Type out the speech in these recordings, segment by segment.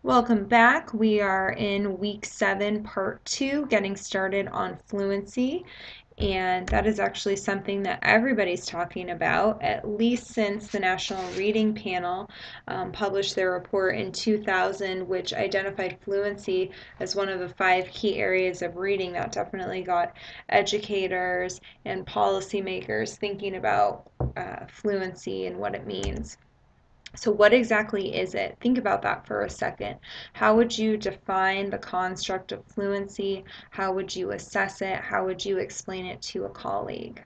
Welcome back. We are in week 7, part 2, getting started on fluency. And that is actually something that everybody's talking about, at least since the National Reading Panel published their report in 2000, which identified fluency as one of the 5 key areas of reading. That definitely got educators and policymakers thinking about fluency and what it means. So what exactly is it? Think about that for a second. How would you define the construct of fluency? How would you assess it? How would you explain it to a colleague?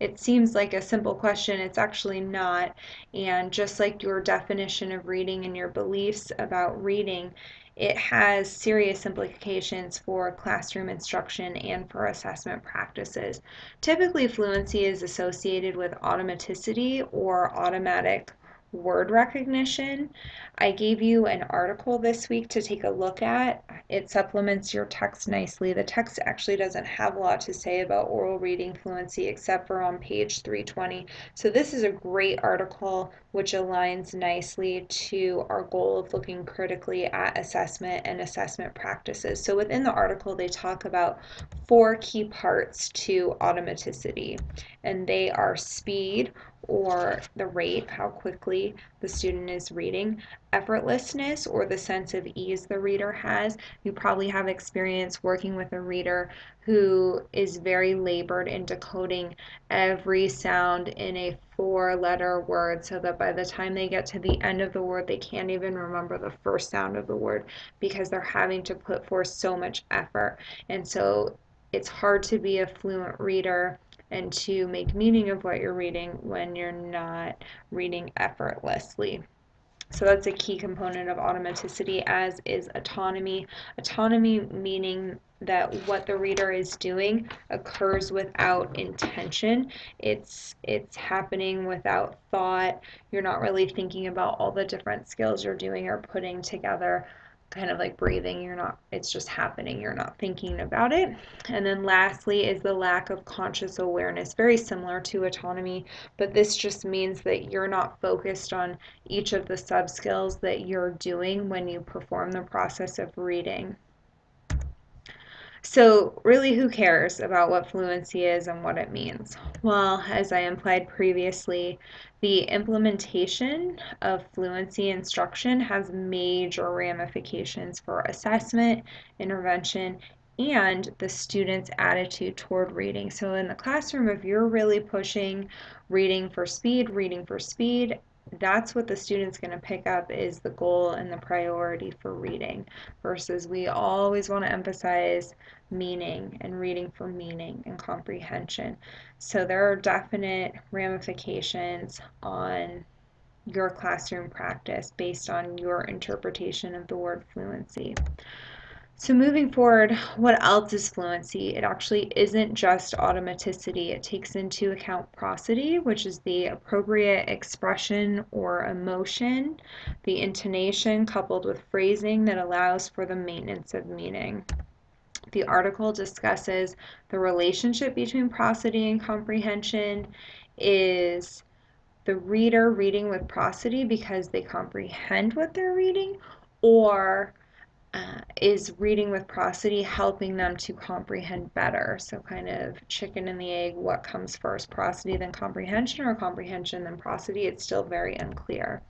It seems like a simple question, it's actually not. And just like your definition of reading and your beliefs about reading, it has serious implications for classroom instruction and for assessment practices. Typically, fluency is associated with automaticity or automatic word recognition. I gave you an article this week to take a look at. It supplements your text nicely. The text actually doesn't have a lot to say about oral reading fluency except for on page 320. So this is a great article which aligns nicely to our goal of looking critically at assessment and assessment practices. So within the article, they talk about 4 key parts to automaticity, and they are speed, or the rate, how quickly the student is reading, effortlessness, or the sense of ease the reader has. You probably have experience working with a reader who is very labored in decoding every sound in a 4-letter word so that by the time they get to the end of the word, they can't even remember the first sound of the word because they're having to put forth so much effort. And so it's hard to be a fluent reader and to make meaning of what you're reading when you're not reading effortlessly. So that's a key component of automaticity, as is autonomy. Autonomy meaning that what the reader is doing occurs without intention. It's happening without thought. You're not really thinking about all the different skills you're doing or putting together, kind of like breathing. It's just happening. You're not thinking about it. And then lastly is the lack of conscious awareness, very similar to autonomy, but this just means that you're not focused on each of the sub skills that you're doing when you perform the process of reading. So really, who cares about what fluency is and what it means? Well, as I implied previously, the implementation of fluency instruction has major ramifications for assessment, intervention, and the student's attitude toward reading. So in the classroom, if you're really pushing reading for speed, that's what the student's going to pick up is the goal and the priority for reading, versus we always want to emphasize meaning and reading for meaning and comprehension. So there are definite ramifications on your classroom practice based on your interpretation of the word fluency. So moving forward, what else is fluency? It actually isn't just automaticity. It takes into account prosody, which is the appropriate expression or emotion, the intonation coupled with phrasing that allows for the maintenance of meaning. The article discusses the relationship between prosody and comprehension. Is the reader reading with prosody because they comprehend what they're reading, or is reading with prosody helping them to comprehend better? So kind of chicken and the egg, what comes first, prosody then comprehension, or comprehension then prosody? It's still very unclear.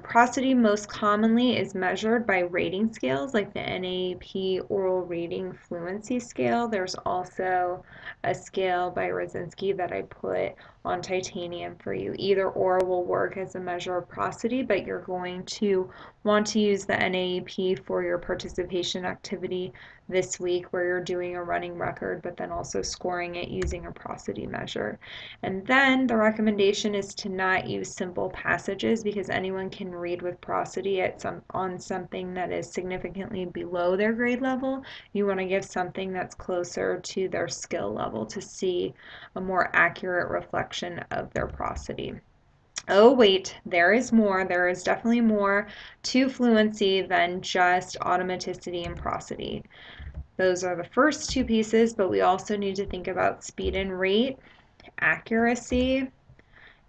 Prosody most commonly is measured by rating scales like the NAEP Oral Reading Fluency Scale. There's also a scale by Rosinski that I put on titanium for you. Either or will work as a measure of prosody, but you're going to want to use the NAEP for your participation activity this week where you're doing a running record, but then also scoring it using a prosody measure. And then the recommendation is to not use simple passages because anyone can read with prosody on something that is significantly below their grade level. You want to give something that's closer to their skill level to see a more accurate reflection of their prosody. Oh, wait, there is more. There is definitely more to fluency than just automaticity and prosody. Those are the first 2 pieces, but we also need to think about speed and rate, accuracy,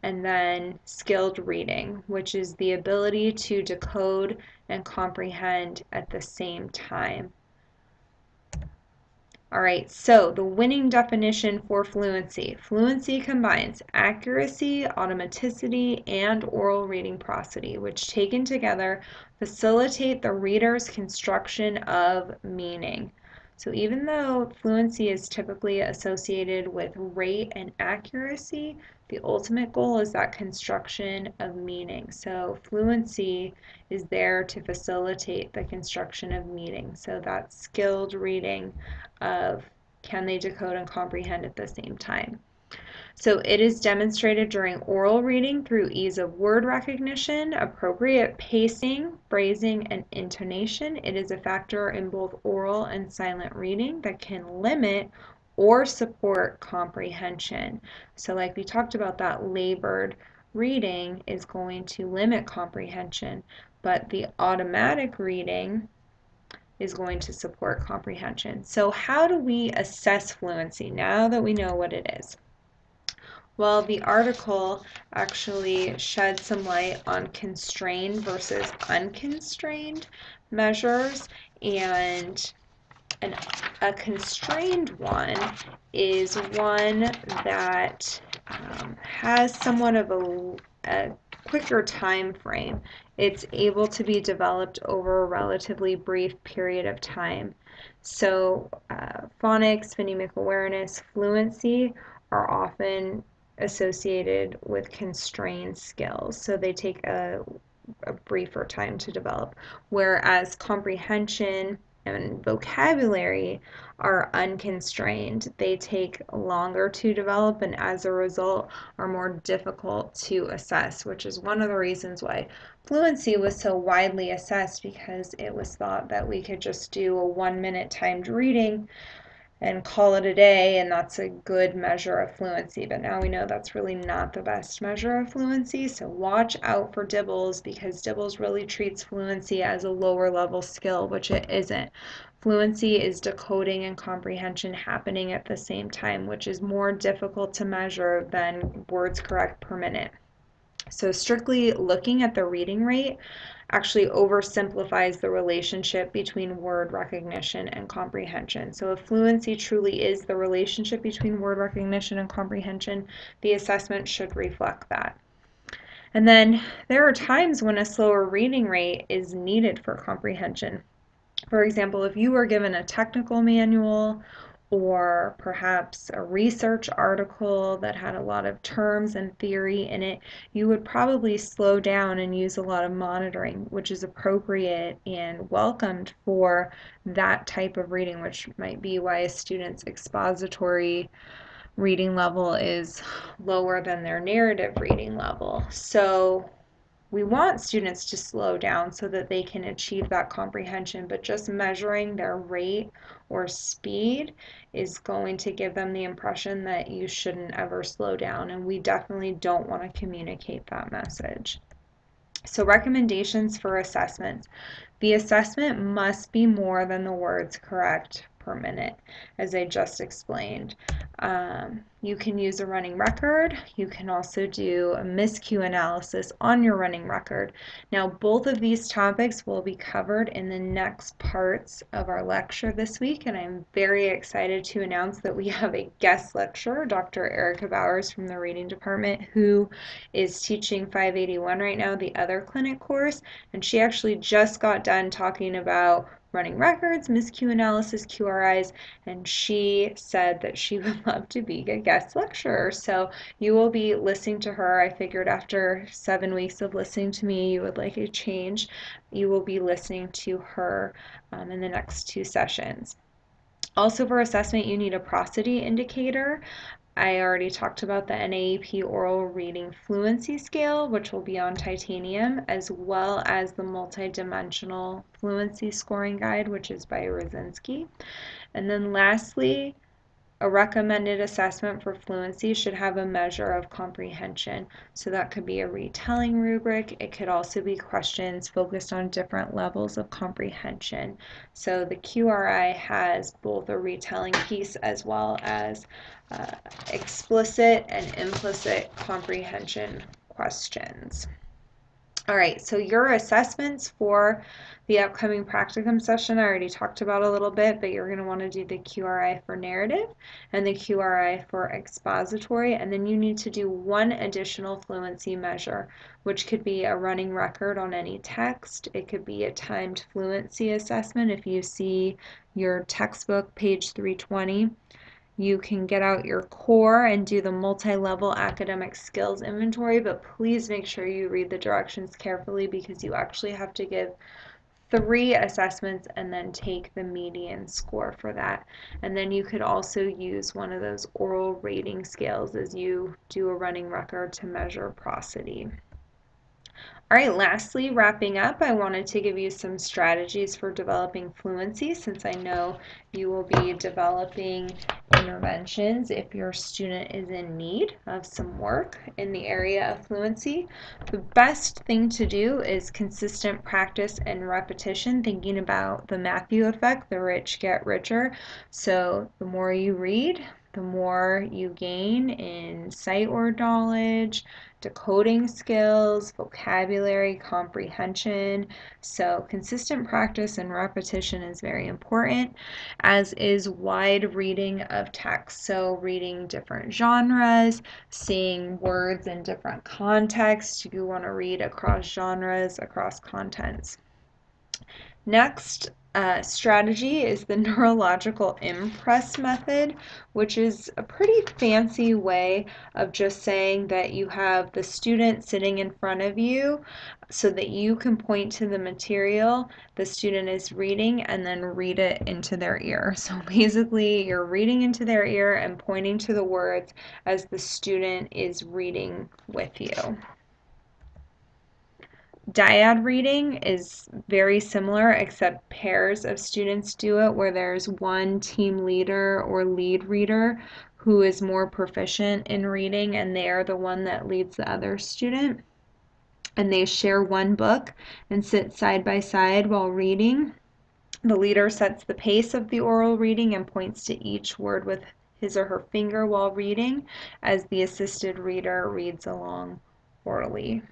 and then skilled reading, which is the ability to decode and comprehend at the same time. All right, so the winning definition for fluency. Fluency combines accuracy, automaticity, and oral reading prosody, which taken together facilitate the reader's construction of meaning. So even though fluency is typically associated with rate and accuracy, the ultimate goal is that construction of meaning. So fluency is there to facilitate the construction of meaning. So that's skilled reading of can they decode and comprehend at the same time. So it is demonstrated during oral reading through ease of word recognition, appropriate pacing, phrasing, and intonation. It is a factor in both oral and silent reading that can limit or support comprehension. So like we talked about, that labored reading is going to limit comprehension, but the automatic reading is going to support comprehension. So how do we assess fluency now that we know what it is? Well, the article actually shed some light on constrained versus unconstrained measures, and a constrained one is one that has somewhat of a quicker time frame. It's able to be developed over a relatively brief period of time. So phonics, phonemic awareness, fluency are often associated with constrained skills. So they take a briefer time to develop, whereas comprehension and vocabulary are unconstrained. They take longer to develop and as a result are more difficult to assess, which is one of the reasons why fluency was so widely assessed, because it was thought that we could just do a 1 minute timed reading and call it a day, and that's a good measure of fluency. But now we know that's really not the best measure of fluency, so watch out for DIBELS, because DIBELS really treats fluency as a lower level skill, which it isn't. Fluency is decoding and comprehension happening at the same time, which is more difficult to measure than words correct per minute. So strictly looking at the reading rate actually oversimplifies the relationship between word recognition and comprehension. So if fluency truly is the relationship between word recognition and comprehension, the assessment should reflect that. And then there are times when a slower reading rate is needed for comprehension. For example, if you were given a technical manual or perhaps a research article that had a lot of terms and theory in it, you would probably slow down and use a lot of monitoring, which is appropriate and welcomed for that type of reading, which might be why a student's expository reading level is lower than their narrative reading level. So we want students to slow down so that they can achieve that comprehension, but just measuring their rate or speed is going to give them the impression that you shouldn't ever slow down, and we definitely don't want to communicate that message. So recommendations for assessments. The assessment must be more than the words correct per minute, as I just explained. You can use a running record. You can also do a miscue analysis on your running record. Now, both of these topics will be covered in the next parts of our lecture this week, and I'm very excited to announce that we have a guest lecturer, Dr. Erica Bowers from the Reading Department, who is teaching 581 right now, the other clinic course, and she actually just got done talking about running records, miscue analysis, QRIs, and she said that she would love to be a guest lecturer. So you will be listening to her. I figured after 7 weeks of listening to me, you would like a change. You will be listening to her in the next 2 sessions. Also for assessment, you need a prosody indicator. I already talked about the NAEP Oral Reading Fluency Scale, which will be on titanium, as well as the Multidimensional Fluency Scoring Guide, which is by Rosinski. And then lastly, A recommended assessment for fluency should have a measure of comprehension. So that could be a retelling rubric. It could also be questions focused on different levels of comprehension. So the QRI has both a retelling piece as well as explicit and implicit comprehension questions. All right, so your assessments for the upcoming practicum session, I already talked about a little bit, but you're going to want to do the QRI for narrative and the QRI for expository, and then you need to do one additional fluency measure, which could be a running record on any text. It could be a timed fluency assessment if you see your textbook, page 320. You can get out your core and do the multi-level academic skills inventory, but please make sure you read the directions carefully because you actually have to give 3 assessments and then take the median score for that. And then you could also use one of those oral rating scales as you do a running record to measure prosody. All right, lastly, wrapping up, I wanted to give you some strategies for developing fluency since I know you will be developing interventions if your student is in need of some work in the area of fluency. The best thing to do is consistent practice and repetition, thinking about the Matthew effect, the rich get richer. So the more you read, the more you gain in sight word knowledge, decoding skills, vocabulary, comprehension. So consistent practice and repetition is very important, as is wide reading of text. So reading different genres, seeing words in different contexts. You want to read across genres, across contents. Next strategy is the neurological impress method, which is a pretty fancy way of just saying that you have the student sitting in front of you so that you can point to the material the student is reading and then read it into their ear. So basically, you're reading into their ear and pointing to the words as the student is reading with you. Dyad reading is very similar, except pairs of students do it, where there's one team leader or lead reader who is more proficient in reading, and they are the one that leads the other student. And they share one book and sit side by side while reading. The leader sets the pace of the oral reading and points to each word with his or her finger while reading, as the assisted reader reads along orally.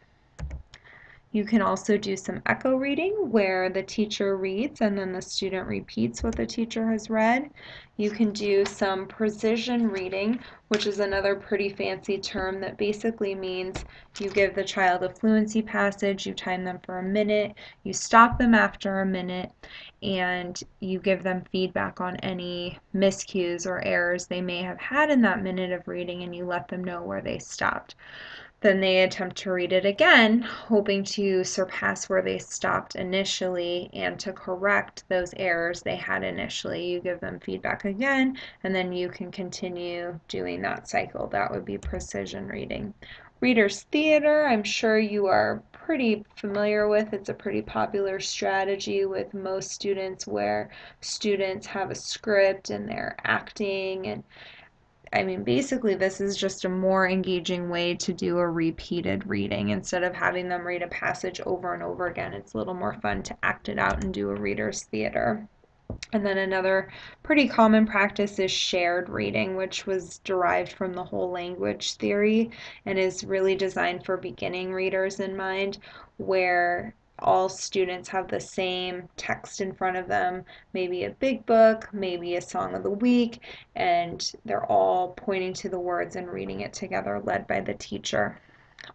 You can also do some echo reading where the teacher reads and then the student repeats what the teacher has read. You can do some precision reading, which is another pretty fancy term that basically means you give the child a fluency passage, you time them for a minute, you stop them after a minute, and you give them feedback on any miscues or errors they may have had in that minute of reading, and you let them know where they stopped. Then they attempt to read it again, hoping to surpass where they stopped initially and to correct those errors they had initially. You give them feedback again, and then you can continue doing that cycle. That would be precision reading. Reader's theater, I'm sure you are pretty familiar with. It's a pretty popular strategy with most students where students have a script and they're acting, and basically this is just a more engaging way to do a repeated reading. Instead of having them read a passage over and over again, it's a little more fun to act it out and do a reader's theater. And then another pretty common practice is shared reading, which was derived from the whole language theory and is really designed for beginning readers in mind, where all students have the same text in front of them, maybe a big book, maybe a song of the week, and they're all pointing to the words and reading it together, led by the teacher.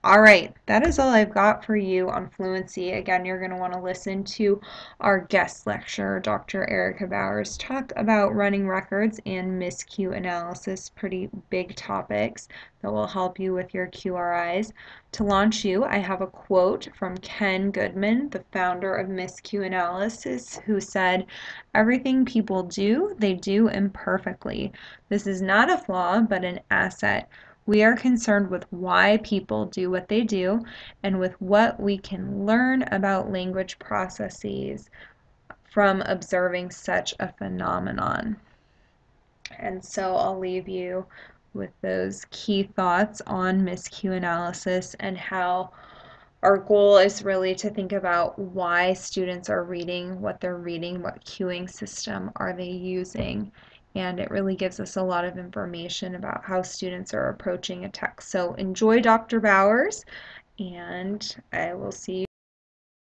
All right, that is all I've got for you on fluency. Again, you're going to want to listen to our guest lecturer, Dr. Erica Bowers, talk about running records and miscue analysis, pretty big topics that will help you with your QRIs. To launch you, I have a quote from Ken Goodman, the founder of miscue analysis, who said, "Everything people do, they do imperfectly. This is not a flaw, but an asset. We are concerned with why people do what they do and with what we can learn about language processes from observing such a phenomenon." And so I'll leave you with those key thoughts on miscue analysis and how our goal is really to think about why students are reading what they're reading, what cueing system are they using, and it really gives us a lot of information about how students are approaching a text. So enjoy Dr. Bowers, and I will see you